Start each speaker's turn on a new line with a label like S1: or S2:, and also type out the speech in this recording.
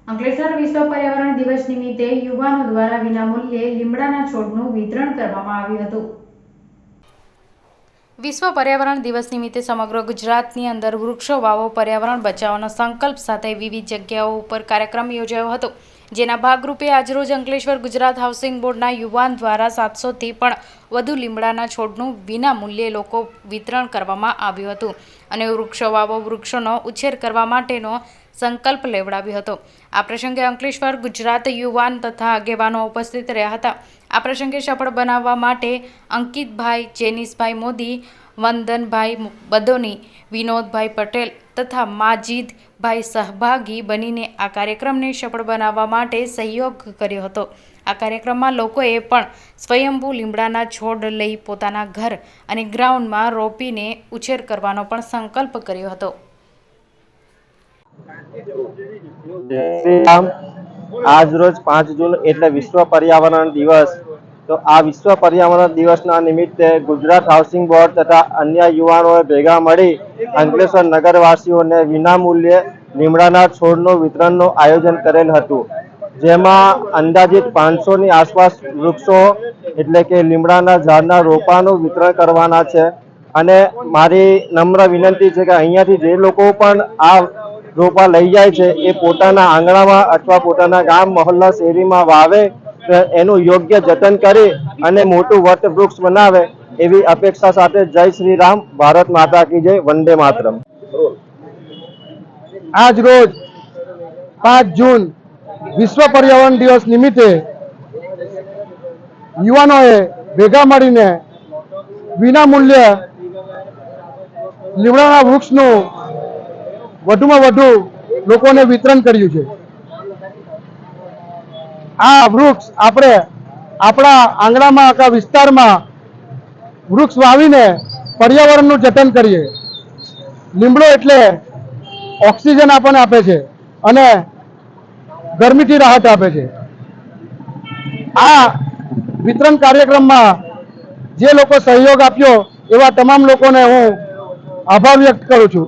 S1: અંકલેશ્વર વિશ્વ પર્યાવરણ દિવસ નિમિત્તે યુવાનો દ્વારા વિનામૂલ્યે લીમડાના છોડનું વિતરણ કરવામાં આવ્યું હતું। વિશ્વ પર્યાવરણ દિવસ નિમિત્તે સમગ્ર ગુજરાતની અંદર વૃક્ષો વાવો, પર્યાવરણ બચાવવાનો સંકલ્પ સાથે વિવિધ જગ્યાઓ ઉપર કાર્યક્રમ યોજાયો હતો, જેના ભાગરૂપે આજરોજ અંકલેશ્વર ગુજરાત હાઉસિંગ બોર્ડના યુવાન દ્વારા 700થી પણ વધુ લીમડાના છોડનું વિના મૂલ્યે લોકો વિતરણ કરવામાં આવ્યું હતું અને વૃક્ષો વાવો, વૃક્ષોનો ઉછેર કરવા માટેનો સંકલ્પ લેવડાવ્યો હતો। આ પ્રસંગે અંકલેશ્વર ગુજરાત યુવાન તથા આગેવાનો ઉપસ્થિત રહ્યા હતા। આ પ્રસંગે સફળ બનાવવા માટે અંકિતભાઈ, જેનિશભાઈ મોદી, વંદનભાઈ બદોની, વિનોદભાઈ પટેલ તથા માજીદભાઈ સહભાગી બનીને આ કાર્યક્રમને સફળ બનાવવા માટે સહયોગ કર્યો હતો। આ કાર્યક્રમમાં લોકોએ પણ સ્વયંભૂ લીમડાના છોડ લઈ પોતાના ઘર અને ગ્રાઉન્ડમાં રોપીને ઉછેર કરવાનો પણ સંકલ્પ કર્યો હતો।
S2: आज रोज 5 जून एटले विश्व पर्यावरण दिवस। तो आ विश्व पर्यावरण दिवसना निमित्ते गुजरात हाउसिंग बोर्ड तथा अन्य युवाओए भेगा मळी अंकलेश्वर नगरवासीओने विनामूल्ये લીમડાના છોડનું વિતરણનું આયોજન કરેલ હતું, જેમાં અંદાજિત 500 ની આસપાસ વૃક્ષો એટલે કે લીમડાના ઝાડના રોપાનું વિતરણ કરવાના છે। અને મારી નમ્ર વિનંતી છે કે અહીંયાથી જે લોકો પણ આ રોપા લઈ જાય છે એ પોતાના આંગણામાં અથવા પોતાના ગામ, મહોલ્લા, શેરીમાં વાવે, એનું યોગ્ય જતન કરી અને મોટું વટ વૃક્ષ બનાવે એવી અપેક્ષા સાથે જય શ્રી રામ, ભારત માતા કી જય, વંદે માતરમ।
S3: आज रोज 5 जून विश्व पर्यावरण दिवस निमित्ते युवानोए भेगा मळीने विनामूल्ये લીમડાના વૃક્ષનું વધુમાં વધુ લોકોને વિતરણ કર્યું છે। આ વૃક્ષ આપણે આપણા આંગણામાં, આખા વિસ્તારમાં વૃક્ષ વાવીને પર્યાવરણનું જતન કરીએ। લીમડો એટલે ઓક્સિજન આપણને આપે છે અને ગરમીથી રાહત આપે છે। આ વિતરણ કાર્યક્રમમાં જે લોકો સહયોગ આપ્યો એવા તમામ લોકોને હું આભાર વ્યક્ત કરું છું।